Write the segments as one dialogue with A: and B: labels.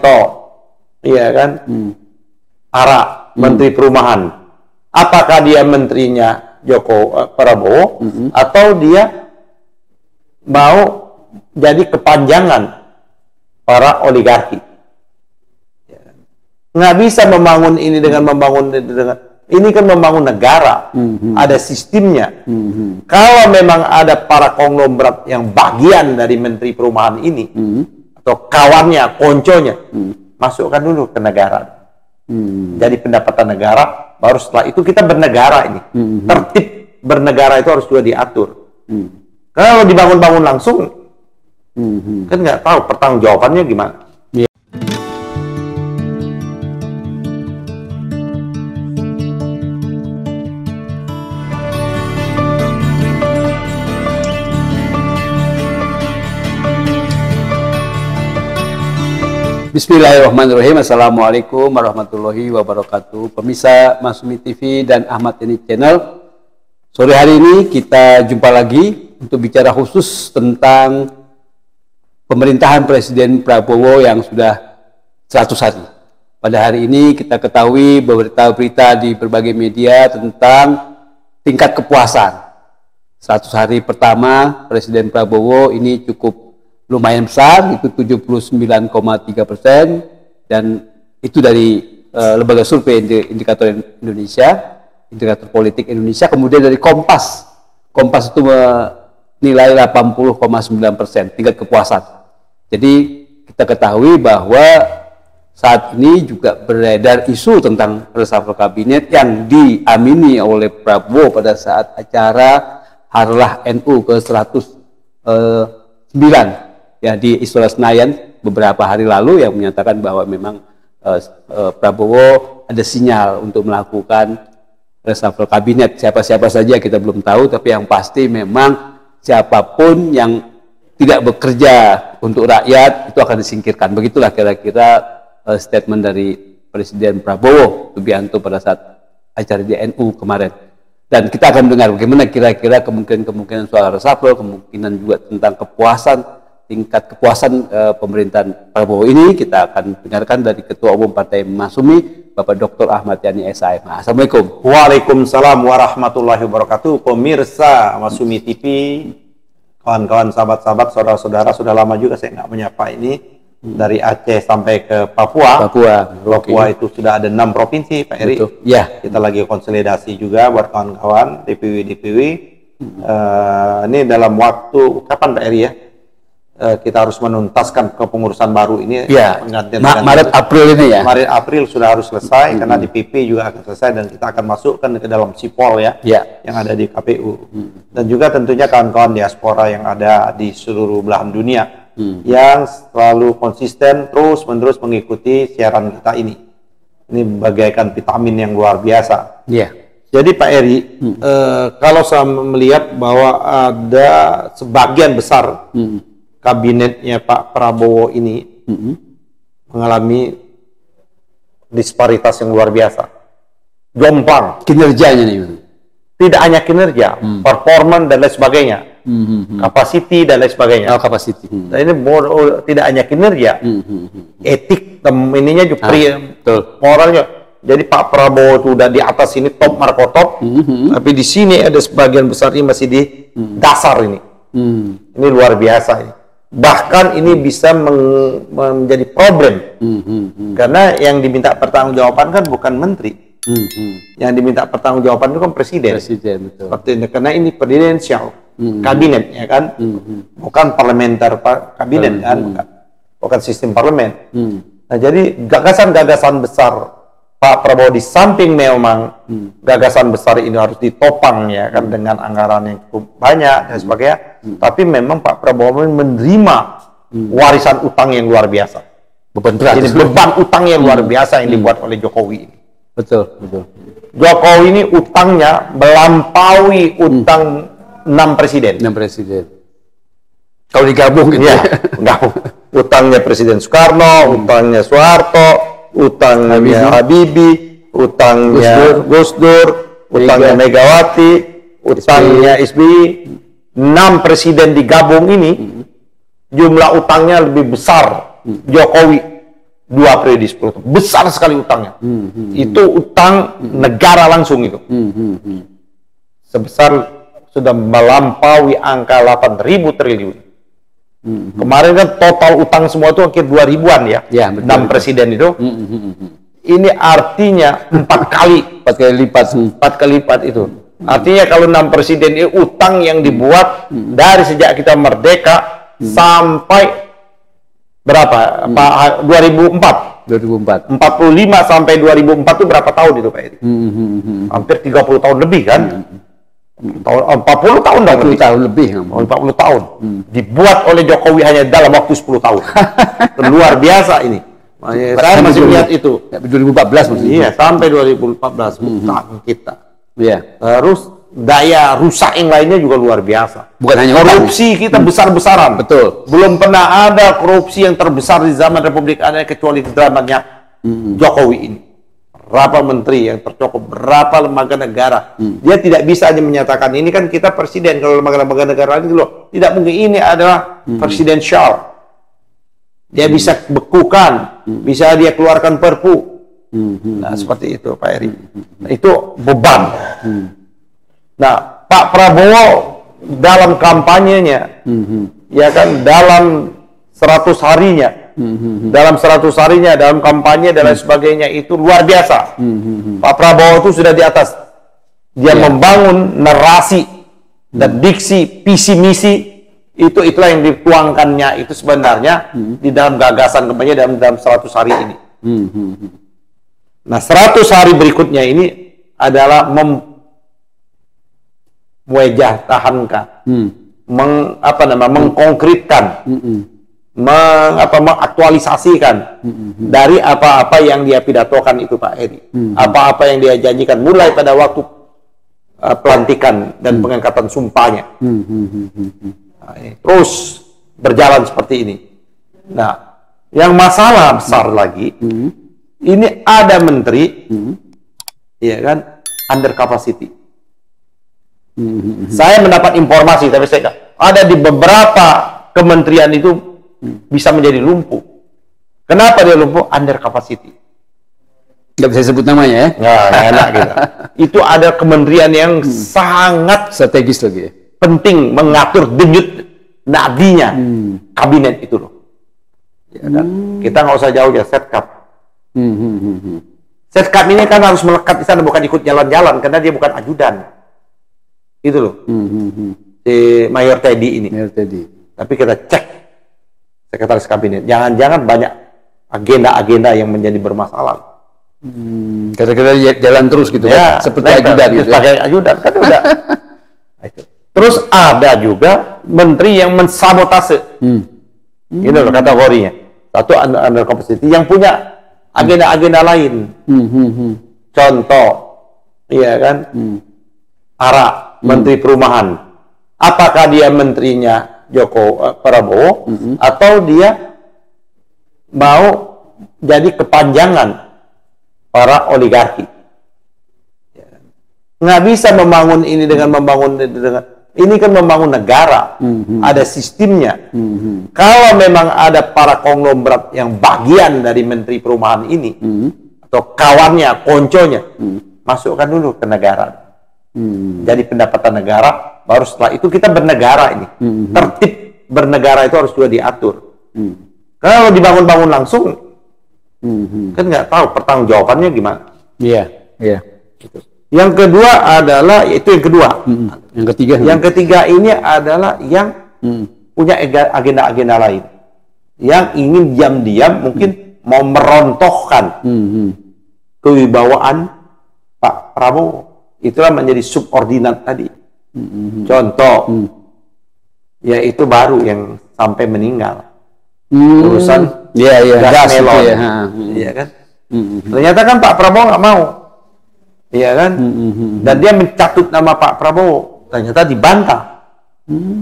A: Suharyanto, iya kan? Ara, Menteri Perumahan. Apakah dia menterinya Prabowo atau dia mau jadi kepanjangan para oligarki? Nggak bisa membangun ini dengan ini kan membangun negara, ada sistemnya. Kalau memang ada para konglomerat yang bagian dari Menteri Perumahan ini, atau kawannya, konconya, masukkan dulu ke negara. Jadi pendapatan negara, baru setelah itu kita bernegara ini. Tertib bernegara itu harus juga diatur. Kalau dibangun-bangun langsung, kan nggak tahu pertanggungjawabannya gimana.
B: Bismillahirrahmanirrahim. Assalamualaikum warahmatullahi wabarakatuh. Pemirsa Masumi TV dan Ahmad Yani Channel, sore hari ini kita jumpa lagi untuk bicara khusus tentang pemerintahan Presiden Prabowo yang sudah 100 hari. Pada hari ini kita ketahui berita-berita di berbagai media tentang tingkat kepuasan 100 hari pertama Presiden Prabowo ini cukup lumayan besar, itu 79,3%, dan itu dari lembaga survei indikator Indonesia, indikator politik Indonesia. Kemudian dari Kompas itu menilai 80,9% tingkat kepuasan. Jadi kita ketahui bahwa saat ini juga beredar isu tentang reshuffle kabinet yang diamini oleh Prabowo pada saat acara Harlah NU ke 109 ya di Istora Senayan beberapa hari lalu, yang menyatakan bahwa memang Prabowo ada sinyal untuk melakukan reshuffle kabinet. Siapa-siapa saja kita belum tahu, tapi yang pasti memang siapapun yang tidak bekerja untuk rakyat itu akan disingkirkan. Begitulah kira-kira statement dari Presiden Prabowo Subianto pada saat acara di NU kemarin. Dan kita akan dengar bagaimana kira-kira kemungkinan soal reshuffle, kemungkinan juga tentang tingkat kepuasan pemerintahan Prabowo ini. Kita akan dengarkan dari Ketua Umum Partai Masumi, Bapak Dr. Ahmad Yani SIM. Assalamualaikum.
A: Waalaikumsalam warahmatullahi wabarakatuh. Pemirsa Masumi TV, kawan-kawan, sahabat-sahabat, saudara-saudara, sudah lama juga saya nggak menyapa ini. Dari Aceh sampai ke Papua. Papua itu sudah ada 6 provinsi, Pak Eri.
B: Ya.
A: Kita lagi konsolidasi juga buat kawan-kawan DPW. Ini dalam waktu kapan, Pak Eri ya? Kita harus menuntaskan kepengurusan baru ini
B: ya, Maret April ini ya.
A: Maret April sudah harus selesai, karena di PP juga akan selesai, dan kita akan masukkan ke dalam Sipol ya, yang ada di KPU. Dan juga tentunya kawan-kawan diaspora yang ada di seluruh belahan dunia yang selalu konsisten terus-menerus mengikuti siaran kita ini. Ini bagaikan vitamin yang luar biasa. Jadi Pak Eri, kalau saya melihat bahwa ada sebagian besar kabinetnya Pak Prabowo ini mengalami disparitas yang luar biasa, jomplang
B: kinerjanya nih.
A: Tidak hanya kinerja, performan dan lain sebagainya, capacity dan lain sebagainya.
B: Capacity.
A: Nah, ini tidak hanya kinerja, etik, ininya juga, moralnya. Jadi Pak Prabowo itu udah di atas ini, top markotop, tapi di sini ada sebagian besar ini masih di dasar ini. Ini luar biasa ini. Bahkan ini bisa menjadi problem, karena yang diminta pertanggungjawaban kan bukan menteri, yang diminta pertanggungjawaban itu kan presiden.
B: Betul.
A: Karena ini presidensial kabinet ya kan, bukan parlementer kabinet kan, bukan sistem parlemen. Nah, jadi gagasan-gagasan besar Pak Prabowo, di samping memang gagasan besar ini harus ditopang ya kan dengan anggaran yang cukup banyak dan sebagainya, tapi memang Pak Prabowo menerima warisan utang yang luar biasa. Ini beban utang yang luar biasa yang dibuat oleh Jokowi.
B: Betul.
A: Jokowi ini utangnya melampaui utang 6 presiden.
B: 6 presiden. Kalau digabung gitu
A: ya. Gabung. Utangnya Presiden Soekarno, utangnya Soeharto, utangnya Habibie, utangnya Gus Dur, utangnya Megawati, utangnya SBY. 6 presiden digabung ini, jumlah utangnya lebih besar Jokowi 2 periode 10 tahun. Besar sekali utangnya. Itu utang negara langsung itu. Sebesar sudah melampaui angka 8.000 triliun. Kemarin kan total utang semua itu hampir 2.000-an ya. 6 presiden itu. Ini artinya 4 kali lipat. 4 kali lipat itu. Artinya kalau 6 presiden ini utang yang dibuat dari sejak kita merdeka sampai berapa? 2004. 45 sampai 2004 itu berapa tahun itu Pak Edi? Hampir 30 tahun lebih kan? 40 tahun dong. 40 tahun lebih. 40 tahun. Dibuat oleh Jokowi hanya dalam waktu 10 tahun. Luar biasa ini. Saya masih lihat itu 2014 maksudnya. Iya, sampai 2014 utang kita. Iya. Terus daya rusak yang lainnya juga luar biasa. Bukan hanya korupsi kita besar-besaran. Betul. Belum pernah ada korupsi yang terbesar di zaman Republik Indonesia kecuali zamannya Jokowi ini. Berapa menteri yang tercokok, berapa lembaga negara. Dia tidak bisa hanya menyatakan ini kan kita presiden. Kalau lembaga-lembaga negara itu loh, tidak mungkin ini adalah presidensial. Dia bisa bekukan, bisa dia keluarkan perpu. Nah, seperti itu Pak Eri. Itu beban. Nah, Pak Prabowo dalam kampanyenya, ya kan, dalam 100 harinya, dalam kampanye dan lain sebagainya itu luar biasa. Pak Prabowo itu sudah di atas. Dia membangun narasi dan diksi, visi misi. Itulah yang dituangkannya itu sebenarnya di dalam gagasan kampanye dalam 100 hari ini. Nah, 100 hari berikutnya ini adalah mewajahtahankan, mengkonkretkan, mengaktualisasikan dari apa-apa yang dia pidatokan itu Pak Edi. Apa-apa yang dia janjikan mulai pada waktu pelantikan dan pengangkatan sumpahnya. Terus berjalan seperti ini. Nah, yang masalah besar lagi, ini ada menteri, ya kan, under capacity. Saya mendapat informasi, tapi saya ada di beberapa kementerian itu bisa menjadi lumpuh. Kenapa dia lumpuh? Under capacity. Nggak bisa sebut namanya ya? Nggak enak gitu. Itu ada kementerian yang sangat strategis lagi ya? Penting mengatur denyut nadinya kabinet itu loh. Ya kan? Kita nggak usah jauh ya, Setkap. Setkap ini kan harus melekat di sana, bukan ikut jalan-jalan karena dia bukan ajudan. Itu loh. Si Mayor Teddy ini. Mayor Teddy. Tapi kita cek sekretaris kabinet. Jangan-jangan banyak agenda-agenda yang menjadi bermasalah. Kira-kira jalan terus gitu ya, kan? Seperti ajudan gitu. Sebagai ajudan kan udah. Terus ada juga menteri yang mensabotase. Itu loh kategorinya. Satu under capacity yang punya agenda-agenda lain. Contoh, iya kan? Ara, Menteri Perumahan. Apakah dia menterinya Prabowo atau dia mau jadi kepanjangan para oligarki? Nggak bisa membangun ini dengan ini kan membangun negara, ada sistemnya. Kalau memang ada para konglomerat yang bagian dari Menteri Perumahan ini, atau kawannya, konconya, masukkan dulu ke negara. Jadi pendapatan negara, baru setelah itu kita bernegara ini. Tertib bernegara itu harus juga diatur. Kalau dibangun-bangun langsung, kan nggak tahu pertanggungjawabannya gimana. Iya, iya. Gitu. Yang kedua adalah, itu yang kedua. Yang ketiga ini adalah yang punya agenda-agenda lain. Yang ingin diam-diam mungkin mau merontohkan kewibawaan Pak Prabowo. Itulah menjadi subordinat tadi. Contoh, yaitu baru yang sampai meninggal. Urusan gas melon. Iya kan? Ternyata kan Pak Prabowo nggak mau. Iya kan? Dan dia mencatut nama Pak Prabowo. Ternyata dibantah.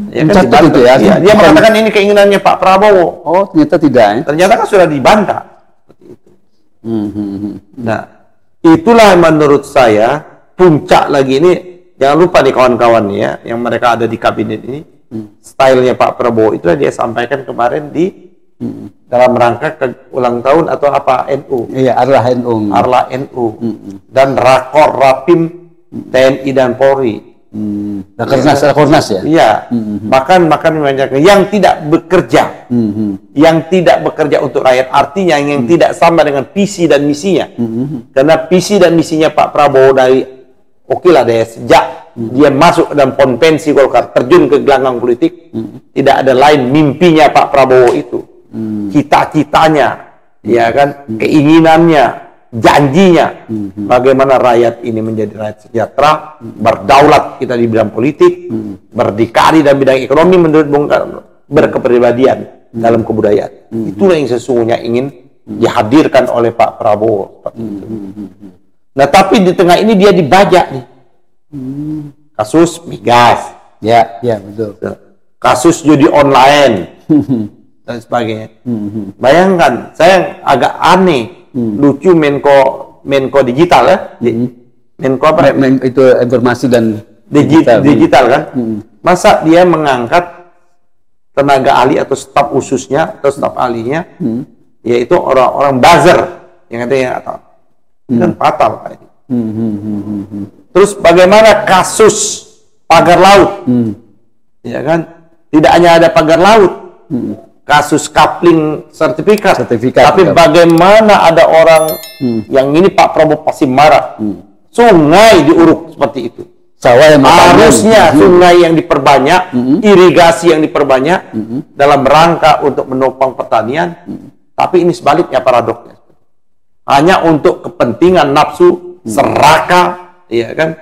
A: Ya kan, dibantah. Itu ya? Ya, dia mengatakan ini keinginannya Pak Prabowo. Oh, ternyata tidak ya? Ternyata kan sudah dibantah. Seperti itu. Nah, itulah menurut saya puncak lagi ini. Jangan lupa nih kawan-kawan ya, yang mereka ada di kabinet ini, stylenya Pak Prabowo itulah dia sampaikan kemarin di dalam rangka ulang tahun atau apa NU.
B: Iya, Arlah NU.
A: Arlah NU. Dan Rakor Rapim TNI dan Polri.
B: Rakornas ya?
A: Iya. Bahkan banyak yang tidak bekerja. Yang tidak bekerja untuk rakyat. Artinya yang tidak sama dengan visi dan misinya. Karena visi dan misinya Pak Prabowo dari sejak dia masuk dalam konvensi Golkar, terjun ke gelanggang politik, tidak ada lain mimpinya Pak Prabowo itu. Cita-citanya, ya kan, keinginannya, janjinya, bagaimana rakyat ini menjadi rakyat sejahtera, berdaulat kita di bidang politik, berdikari dalam bidang ekonomi menurut Bung Karno, berkepribadian dalam kebudayaan. Itulah yang sesungguhnya ingin dihadirkan oleh Pak Prabowo. Nah, tapi di tengah ini dia dibajak nih. Kasus migas.
B: Ya, betul.
A: Kasus judi online dan sebagainya. Bayangkan, saya agak aneh, lucu Menko digital ya. Menko apa?
B: Itu informasi dan
A: digital kan. Masa dia mengangkat tenaga ahli atau staf khususnya atau staf ahlinya, yaitu orang-orang buzzer yang katanya kan fatal Pak. Terus bagaimana kasus pagar laut? Ya kan? Tidak hanya ada pagar laut, kasus coupling sertifikat. Tapi bagaimana ada orang yang ini Pak Prabowo pasti marah. Sungai diuruk seperti itu.
B: Sawah yang
A: harusnya sungai yang diperbanyak, irigasi yang diperbanyak dalam rangka untuk menopang pertanian. Tapi ini sebaliknya paradoksnya. Hanya untuk kepentingan nafsu, serakah, ya kan?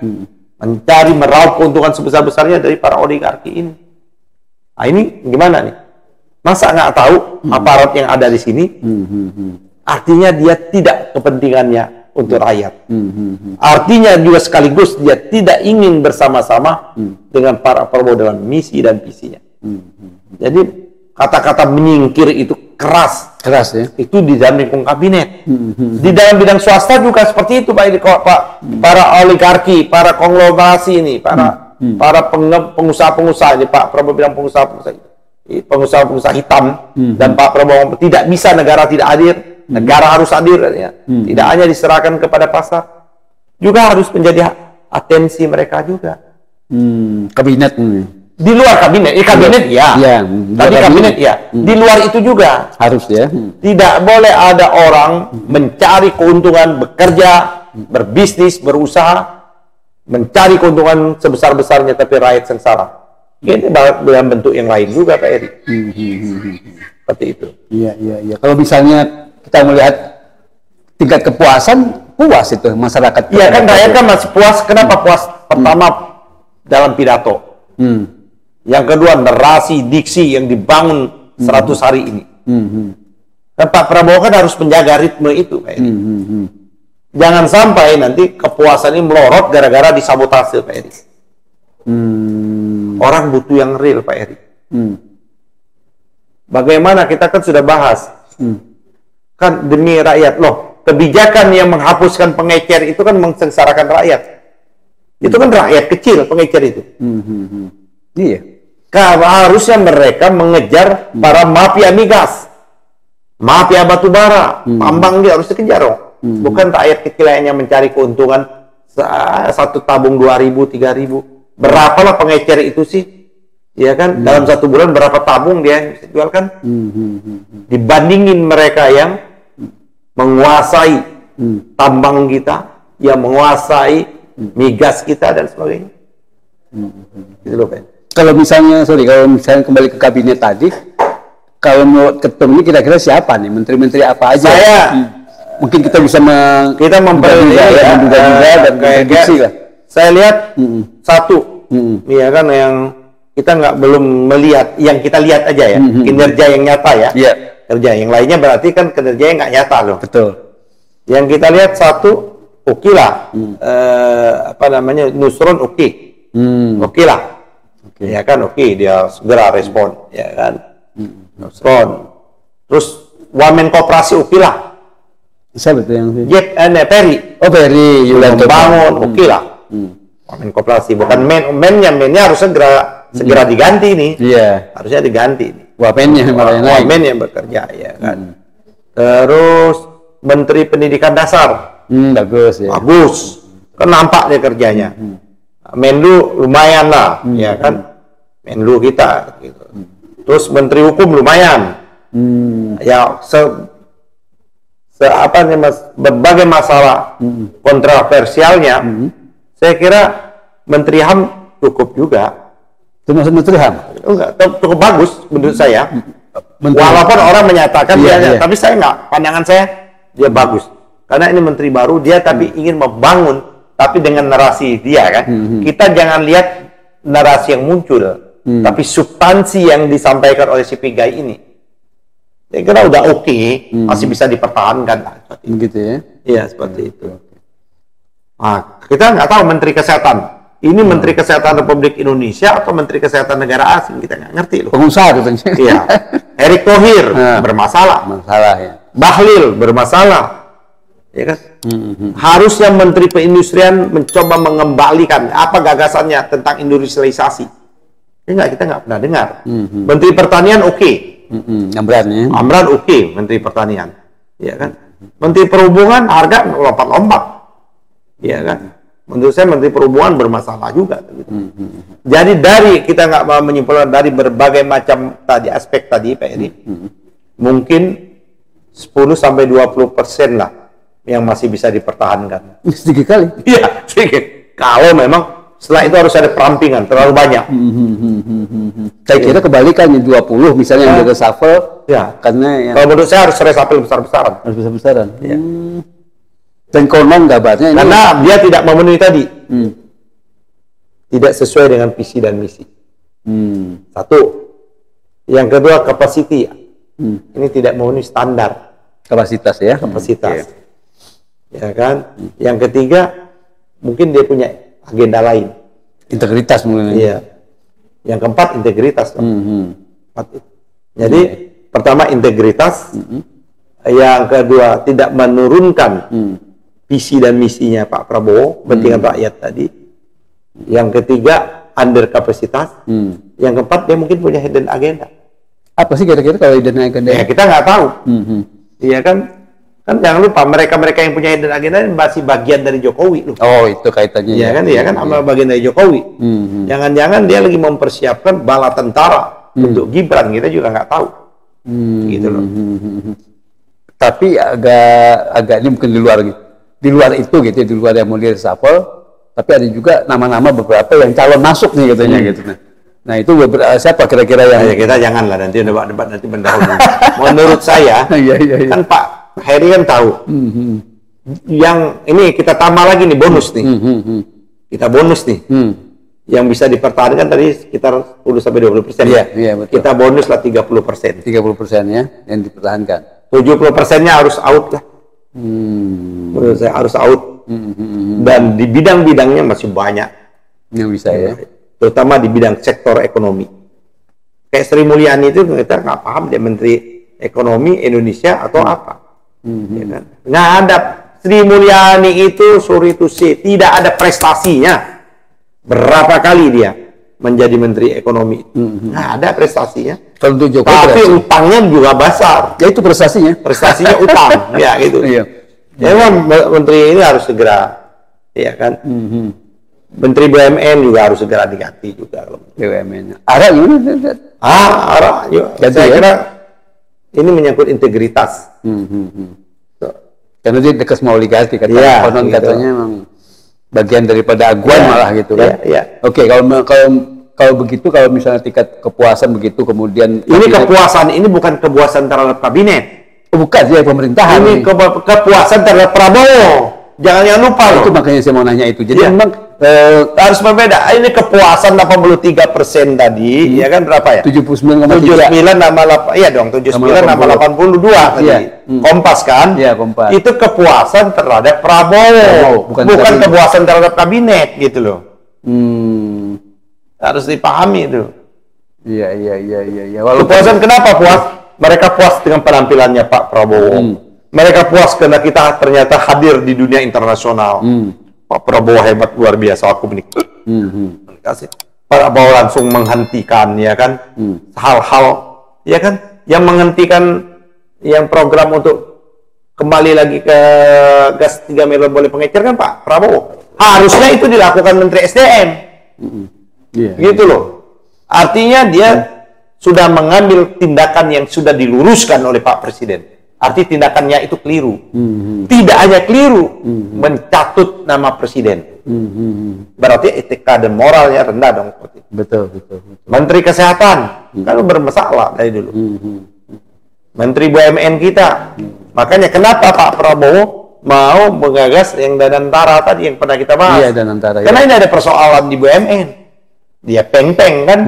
A: Mencari meraup keuntungan sebesar-besarnya dari para oligarki ini. Nah, ini gimana nih? Masa nggak tahu aparat yang ada di sini? Artinya dia tidak kepentingannya untuk rakyat. Artinya juga sekaligus dia tidak ingin bersama-sama dengan para Prabowo dalam misi dan visinya. Jadi kata-kata menyingkir itu keras ya. Itu di dalam lingkung kabinet. Di dalam bidang swasta juga seperti itu Pak. Para oligarki, para konglomerasi ini, para pengusaha-pengusaha ini, Pak Prabowo bilang pengusaha hitam, dan Pak Prabowo tidak bisa negara tidak hadir, negara harus hadir ya. Tidak hanya diserahkan kepada pasar, juga harus menjadi atensi mereka juga.
B: Kabinet
A: di luar kabinet, kabinet ya. Tadi kabinet ya. Di luar itu juga
B: harus ya.
A: Tidak boleh ada orang mencari keuntungan, bekerja, berbisnis, berusaha, mencari keuntungan sebesar-besarnya tapi rakyat sengsara. Ini dalam bentuk yang lain juga Pak Eri. Seperti itu.
B: Iya. Kalau misalnya kita melihat tingkat kepuasan, puas itu masyarakat.
A: Iya kan, rakyat kan masih puas. Kenapa puas? Pertama dalam pidato. Yang kedua, narasi, diksi yang dibangun 100 hari ini. Dan Pak Prabowo kan harus menjaga ritme itu, Pak Eri. Jangan sampai nanti kepuasan ini melorot gara-gara disabotase, Pak Eri. Orang butuh yang real, Pak Eri. Bagaimana, kita kan sudah bahas. Kan demi rakyat. Loh, kebijakan yang menghapuskan pengecer itu kan mengsengsarakan rakyat. Itu kan rakyat kecil, pengecer itu. Iya. Harusnya mereka mengejar para mafia migas, mafia batubara, tambang, dia harus dikejar dong. Bukan rakyat kecil hanya mencari keuntungan satu tabung 2.000, 3.000. Berapalah pengecer itu sih? Ya kan, dalam satu bulan berapa tabung dia bisa jualkan? Dibandingin mereka yang menguasai tambang kita, yang menguasai migas kita dan sebagainya. Gitu loh, Pak.
B: Kalau misalnya kembali ke kabinet tadi, kalau menurut ketum ini kira-kira siapa nih, menteri-menteri apa aja? Mungkin kita bisa memprediksi dan prediksi lah.
A: Saya lihat satu, ya kan, yang kita belum melihat, yang kita lihat aja ya, kinerja yang nyata ya. Kerja yang lainnya berarti kan kinerja yang nggak nyata loh.
B: Betul.
A: Yang kita lihat satu, oke lah, Nusron oke lah. Ya kan, dia segera respon, ya kan. Nusron. Terus Wamen Koperasi oke lah.
B: Siapa itu yang
A: Peri.
B: Peri
A: Membangun oke lah. Wamen Koperasi, bukan mennya harus segera diganti nih.
B: Iya.
A: Harusnya diganti nih.
B: Wamennya malah yang lain.
A: Wamen yang bekerja, ya kan. Terus Menteri Pendidikan Dasar.
B: Bagus ya.
A: Bagus. Kan nampak dia kerjanya. Menlu lumayan lah, ya kan. Menlu kita gitu. Terus Menteri Hukum lumayan. Ya berbagai masalah kontroversialnya, saya kira Menteri HAM cukup juga.
B: Termasuk Menteri HAM?
A: Enggak, cukup bagus menurut saya. Walaupun orang menyatakan tapi saya enggak, pandangan saya dia bagus. Karena ini menteri baru, dia tapi ingin membangun, tapi dengan narasi dia kan. Kita jangan lihat narasi yang muncul, tapi substansi yang disampaikan oleh si Pigai ini. Saya kira udah oke, masih bisa dipertahankan.
B: Begitu ya?
A: Iya, seperti itu. Nah, kita nggak tahu Menteri Kesehatan. Ini Menteri Kesehatan Republik Indonesia atau Menteri Kesehatan negara asing, kita nggak ngerti loh.
B: Pengusaha katanya.
A: Iya. Erick Thohir bermasalah.
B: Masalah ya.
A: Bahlil bermasalah. Ya kan? Harusnya Menteri Perindustrian mencoba mengembalikan apa gagasannya tentang industrialisasi. Enggak, kita nggak pernah dengar. Menteri Pertanian oke.
B: Amran ya.
A: Amran oke, Menteri Pertanian. Ya kan? Menteri Perhubungan harga lompat-lompat. Ya kan? Menurut saya Menteri Perhubungan bermasalah juga. Gitu. Jadi dari kita nggak mau menyimpulkan dari berbagai macam tadi aspek tadi Pak Edi, mungkin 10-20% lah yang masih bisa dipertahankan.
B: Sedikit kali.
A: Iya, sedikit. Kalau memang setelah itu harus ada perampingan terlalu banyak.
B: Saya kira kebalikannya 20 misalnya yang ada reshuffle.
A: Ya.
B: Karena
A: kalau menurut saya harus reshuffle besar-besaran.
B: Harus besar-besaran.
A: Ya.
B: Dan konon kabarnya ini
A: karena dia tidak memenuhi tadi. Tidak sesuai dengan visi dan misi. Satu. Yang kedua capacity. Ini tidak memenuhi standar.
B: Kapasitas ya.
A: Kapasitas. Ya kan? Yang ketiga, mungkin dia punya agenda lain.
B: Integritas mungkin.
A: Iya. Yang keempat, integritas. Jadi, pertama integritas. Yang kedua, tidak menurunkan visi dan misinya Pak Prabowo, kepentingan rakyat tadi. Yang ketiga, under kapasitas. Yang keempat, dia mungkin punya hidden agenda.
B: Apa sih kira-kira kalau hidden agenda?
A: Ya, kita nggak tahu. Iya kan? Kan jangan lupa mereka-mereka yang punya hidden agenda masih bagian dari Jokowi loh.
B: Oh, itu kaitannya.
A: Iya kan? Iya kan? Sama bagian dari Jokowi. Jangan-jangan dia lagi mempersiapkan bala tentara untuk Gibran, kita juga nggak tahu. Gitu loh.
B: Tapi agak ini mungkin di luar itu gitu, di luar yang mau di reshuffle, tapi ada juga nama-nama beberapa yang calon masuk nih katanya gitu. Nah itu siapa kira-kira yang
A: kita janganlah nanti debat nanti mendahului. Menurut saya kan Pak Heri kan tahu. Yang ini kita tambah lagi nih bonus nih. Kita bonus nih. Yang bisa dipertahankan tadi sekitar 10-20%.
B: Iya, betul.
A: Kita bonus lah 30%.
B: 30% ya yang dipertahankan.
A: 70%-nya harus out lah. Menurut saya harus out. Dan di bidang-bidangnya masih banyak
B: yang bisa ya.
A: Terutama di bidang sektor ekonomi. Kayak Sri Mulyani itu kita nggak paham dia Menteri Ekonomi Indonesia atau apa. Ya kan? Nggak ada. Sri Mulyani itu sorry to say, tidak ada prestasinya. Berapa kali dia menjadi Menteri Ekonomi? Nggak ada prestasinya.
B: Tentu Jokowi.
A: Tapi utangnya juga besar.
B: Ya itu prestasinya.
A: Prestasinya utang, ya gitu.
B: Iya.
A: Ya memang Menteri ini harus segera, ya kan. Menteri BUMN juga harus segera diganti juga.
B: BUMN. Arah gimana?
A: Arah juga. Saya kira ini menyangkut integritas.
B: Karena dia dekat sama oligarki katanya.
A: Ya,
B: konon
A: gitu.
B: katanya memang bagian daripada aguan malah gitu kan. Oke, kalau begitu, kalau misalnya tingkat kepuasan begitu, kemudian
A: ini kepuasan ini bukan kepuasan terhadap kabinet.
B: Bukan sih pemerintahan.
A: Ini kepuasan terhadap Prabowo. Jangan lupa loh.
B: Itu makanya saya mau nanya itu. Jadi memang
A: harus berbeda. Ini kepuasan 83% tadi, ya kan berapa ya?
B: 79,3.
A: 79 nama 8. Iya dong, 79 nama 82 tadi. Kompas kan?
B: Iya, Kompas.
A: Itu kepuasan terhadap Prabowo, bukan kepuasan terhadap kabinet gitu loh. Harus dipahami itu.
B: Iya.
A: Kepuasan kenapa puas? Mereka puas dengan penampilannya Pak Prabowo. Mereka puas karena kita ternyata hadir di dunia internasional. Pak Prabowo hebat luar biasa, aku menikmati. Pak Prabowo langsung menghentikan ya kan hal-hal ya kan, yang menghentikan yang program untuk kembali lagi ke gas 3 meter boleh pengecer kan Pak Prabowo. Harusnya itu dilakukan Menteri SDM. Gitu loh. Artinya dia sudah mengambil tindakan yang sudah diluruskan oleh Pak Presiden. Arti tindakannya itu keliru. Tidak hanya keliru, mencatut nama Presiden. Berarti etika dan moralnya rendah dong.
B: Betul.
A: Menteri Kesehatan kan bermasalah dari dulu. Menteri BUMN kita. Makanya kenapa Pak Prabowo mau menggagas yang Danantara tadi yang pernah kita bahas?
B: Iya, Danantara.
A: Karena ini ada persoalan di BUMN. Dia peng-peng kan,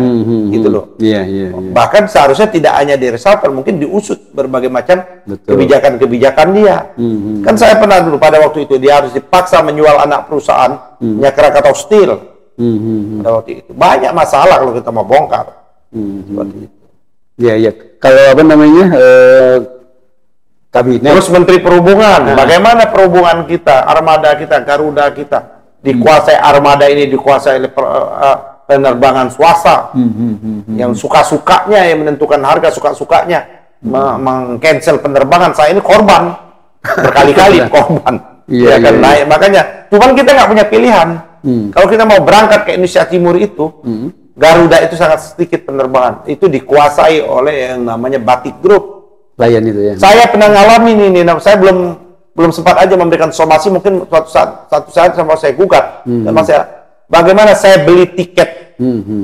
A: gitu loh.
B: Iya.
A: Bahkan seharusnya tidak hanya di reshuffle, mungkin diusut berbagai macam kebijakan-kebijakan dia. Kan saya pernah dulu pada waktu itu dia harus dipaksa menjual anak perusahaan Krakatau Steel. Pada waktu itu banyak masalah kalau kita mau bongkar. Seperti itu.
B: Iya. Kalau apa namanya kabinet.
A: Terus Menteri Perhubungan, bagaimana perhubungan kita, armada kita, Garuda kita dikuasai armada ini dikuasai oleh penerbangan swasta yang suka-sukanya yang menentukan harga suka-sukanya meng-cancel penerbangan. Saya ini korban berkali-kali korban. Iya. Naik. Makanya, cuman kita nggak punya pilihan. Kalau kita mau berangkat ke Indonesia Timur itu, Garuda itu sangat sedikit penerbangan. Itu dikuasai oleh yang namanya Batik Group.
B: Layan itu ya.
A: Saya pernah ngalamin ini. Saya belum sempat aja memberikan somasi. Mungkin satu saat sama saya gugat. Bagaimana saya beli tiket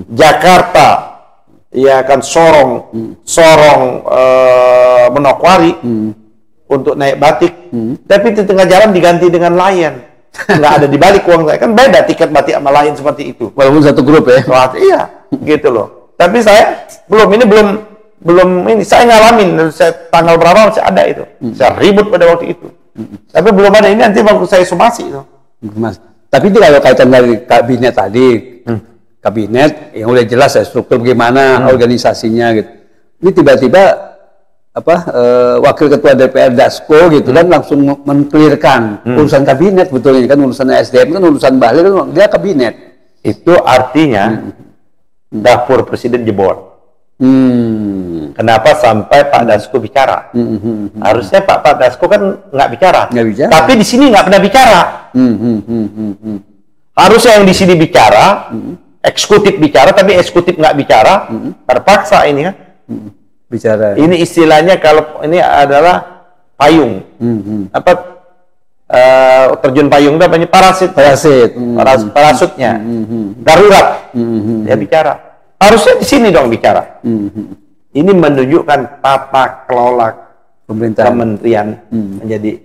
A: Jakarta, ya kan Sorong Manokwari untuk naik Batik, tapi di tengah jalan diganti dengan Lion, nggak ada di balik uang saya, kan beda tiket Batik sama Lion seperti itu.
B: Walaupun satu grup ya.
A: Wah, iya, gitu loh. Tapi saya belum ini saya ngalamin, saya tanggal berapa masih ada itu, saya ribut pada waktu itu. Tapi belum ada ini, nanti waktu saya somasi itu.
B: Mas, tapi itu kalau kaitan dari kabinet tadi, kabinet yang udah jelas ya struktur bagaimana organisasinya gitu. Ini tiba-tiba wakil ketua DPR Dasko gitu kan langsung mengklirkan urusan kabinet, betulnya kan urusan SDM kan urusan Bahlil kan dia kabinet.
A: Itu artinya dapur presiden jebol. Kenapa sampai Pak Dasko bicara? Harusnya Pak Dasko kan nggak bicara. Tapi di sini nggak pernah bicara. Harusnya yang di sini bicara, eksekutif bicara, tapi eksekutif nggak bicara, terpaksa ini kan.
B: Bicara.
A: Ini istilahnya kalau ini adalah payung. Terjun payung itu apa ini? Parasutnya. Darurat. Dia bicara. Harusnya di sini dong bicara. Ini menunjukkan tata kelola kementerian menjadi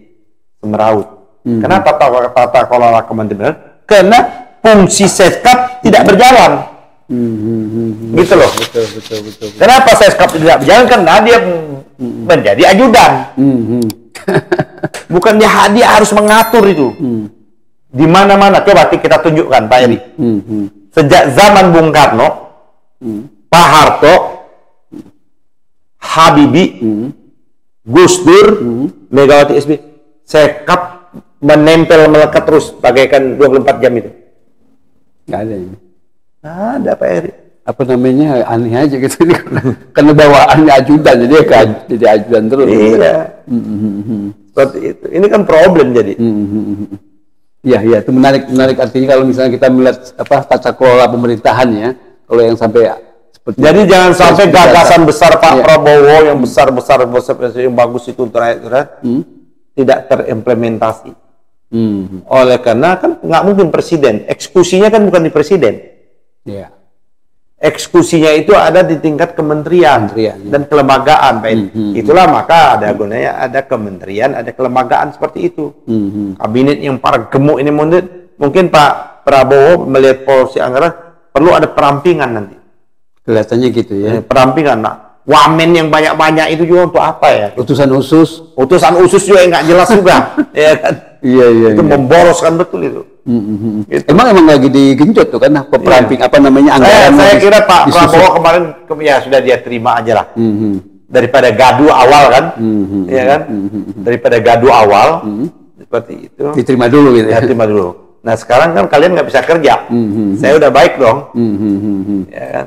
A: semeraut. Kenapa tata kelola kementerian? Karena fungsi Seskap tidak berjalan. Gitu loh. Betul. Kenapa Seskap tidak berjalan? Karena dia menjadi ajudan. Bukan dia harus mengatur itu. Di mana-mana. Coba kita tunjukkan Pak Eri. Sejak zaman Bung Karno, Pak Harto, Habibie, Gus Dur, Megawati SBY, Seskap menempel melekat terus bagaikan 24 jam itu.
B: Nggak ada ini.
A: Nggak ada Pak Eri.
B: Apa namanya aneh aja gitu karena bawaannya ajudan jadi ajudan terus.
A: Iya. Seperti itu. Ini kan problem jadi.
B: Iya itu menarik artinya kalau misalnya kita melihat tata kelola pemerintahannya, kalau yang sampai seperti
A: jadi jangan sampai gagasan besar Pak Prabowo yang besar yang bagus itu terakhir tidak terimplementasi. Oleh karena kan nggak mungkin presiden, eksekusinya kan bukan di presiden.
B: Iya.
A: Eksekusinya itu ada di tingkat kementerian dan kelembagaan, Pak. Itulah maka ada gunanya ada kementerian, ada kelembagaan seperti itu. Kabinet yang para gemuk ini mungkin Pak Prabowo melihat porsi anggaran perlu ada perampingan nanti. Kelihatannya gitu ya. Perampingan. Nah, wamen yang banyak-banyak itu juga untuk apa ya?
B: Utusan usus
A: juga yang nggak jelas juga, ya kan? Iya. Itu memboroskan betul itu.
B: Gitu. Emang lagi digenjot tuh kan peramping apa namanya anggaran.
A: Saya kira Pak Prabowo kemarin ya sudah dia terima aja lah. Daripada gaduh awal kan, ya kan? Daripada gaduh awal seperti itu.
B: Diterima dulu gitu.
A: Ya, terima dulu. Nah sekarang kan kalian nggak bisa kerja. Saya udah baik dong. Ya kan?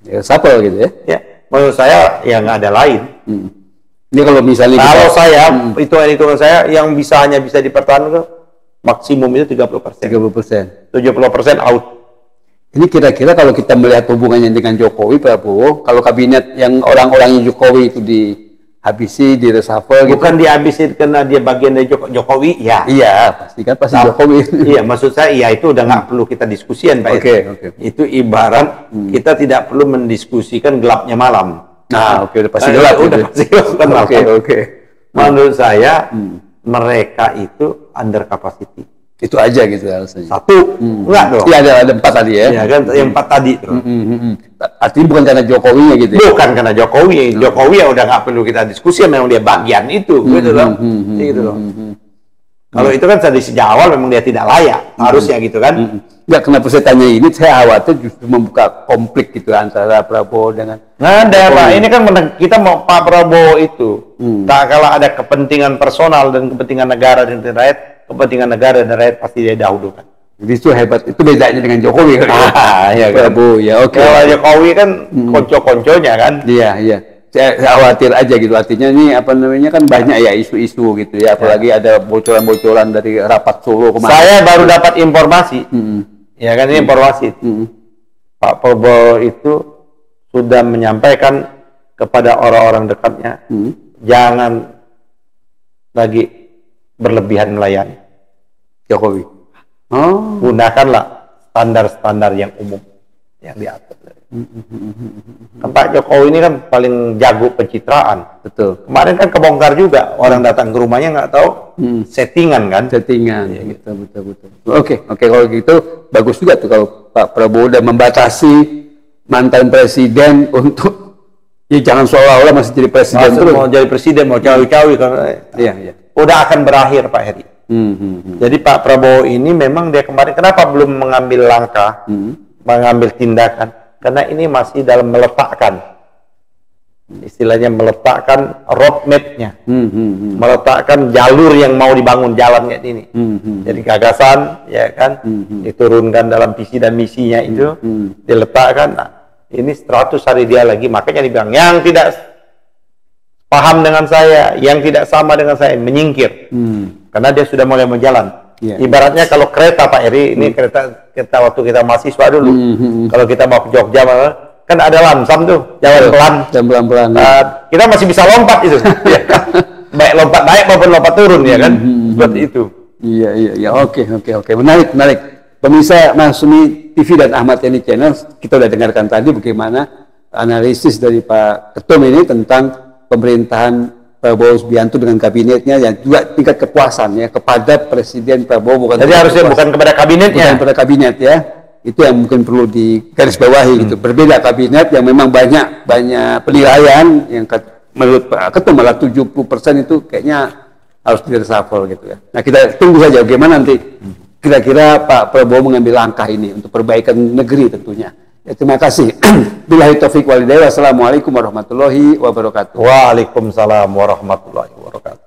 B: Ya sapel gitu ya.
A: Ya. menurut saya ya nggak ada lain.
B: Ini kalau misalnya
A: hitungan saya yang hanya bisa dipertahankan maksimum itu 30%. 70% out.
B: Ini kira-kira kalau kita melihat hubungannya dengan Jokowi, Prabowo, kalau kabinet yang orang-orangnya Jokowi itu dihabisi, reshuffle gitu.
A: Bukan dihabisi karena dia bagian dari Jokowi, ya.
B: Iya, pasti Jokowi.
A: Iya, maksud saya ya itu udah nggak perlu kita diskusikan, Pak.
B: Oke.
A: Itu ibarat kita tidak perlu mendiskusikan gelapnya malam.
B: Nah, udah pasti gelap.
A: Udah pasti gelap.
B: Oke.
A: Menurut saya mereka itu under capacity.
B: Itu aja gitu alasannya.
A: Satu, enggak dong.
B: Iya, ada 4 tadi ya.
A: Iya kan, yang 4 tadi.
B: Artinya bukan karena Jokowinya gitu ya?
A: Bukan karena Jokowi. Jokowi ya udah nggak perlu kita diskusi, memang dia bagian itu, gitu loh. Gitu loh. Kalau itu kan dari sejak awal memang dia tidak layak, harusnya gitu kan.
B: Enggak, kenapa saya tanya ini, saya khawatir justru membuka konflik gitu antara Prabowo dengan...
A: Nggak ada, Pak. Ini kan kita mau Pak Prabowo itu, tak kalah ada kepentingan personal dan kepentingan negara dan rakyat, kepentingan negara dan rakyat pasti dia dahulukan.
B: Jadi itu hebat, itu bedanya dengan Jokowi kan?
A: Ya kan?
B: Prabowo, ya oke.
A: Kalau Jokowi kan konco-konconya kan?
B: Iya. Saya khawatir aja gitu, artinya ini apa namanya kan banyak ya isu-isu gitu ya, apalagi ada bocoran-bocoran dari rapat Solo kemarin.
A: Saya baru dapat informasi, ya kan, ini informasi. Pak Prabowo itu sudah menyampaikan kepada orang-orang dekatnya, jangan lagi berlebihan melayani
B: Jokowi.
A: Gunakanlah standar-standar yang umum yang diatur. Pak Jokowi ini kan paling jago pencitraan.
B: Betul.
A: Kemarin kan kebongkar juga, orang datang ke rumahnya nggak tahu settingan kan?
B: Settingan. Ya, betul. Oke, kalau gitu bagus juga tuh kalau Pak Prabowo udah membatasi mantan presiden untuk ya jangan seolah-olah masih jadi presiden terus.
A: Mau jadi presiden, mau cawi-cawi karena
B: iya.
A: Udah akan berakhir Pak Heri. Jadi Pak Prabowo ini memang dia kemarin kenapa belum mengambil langkah, mengambil tindakan? Karena ini masih dalam meletakkan, istilahnya meletakkan roadmap-nya, meletakkan jalur yang mau dibangun jalannya ini. Jadi gagasan, ya kan, diturunkan dalam visi dan misinya itu, diletakkan. Nah, ini 100 hari dia lagi, makanya dibilang yang tidak paham dengan saya, yang tidak sama dengan saya menyingkir, karena dia sudah mulai berjalan. Ibaratnya kalau kereta Pak Eri, ini kereta waktu kita mahasiswa dulu, kalau kita mau ke Jogja kan ada lamsam tuh, jalan pelan, kita masih bisa lompat itu, ya kan? Baik lompat naik maupun lompat turun, ya kan, seperti itu.
B: Iya, oke, menarik. Pemirsa Masyumi TV dan Ahmad Yani Channel, kita udah dengarkan tadi bagaimana analisis dari Pak Ketum ini tentang pemerintahan Prabowo Subianto dengan kabinetnya, yang juga tingkat kepuasan ya kepada Presiden Prabowo, bukan.
A: Jadi harusnya bukan kepada kabinetnya,
B: bukan kepada kabinet ya. Itu yang mungkin perlu digarisbawahi gitu. Berbeda kabinet yang memang banyak penilaian yang menurut Pak Ketum malah 70% itu kayaknya harus di-reshuffle gitu ya. Nah, kita tunggu saja bagaimana nanti kira-kira Pak Prabowo mengambil langkah ini untuk perbaikan negeri tentunya. Ya, terima kasih. Billahi taufiq wal hidayah. Wassalamualaikum warahmatullahi wabarakatuh.
A: Waalaikumsalam warahmatullahi wabarakatuh.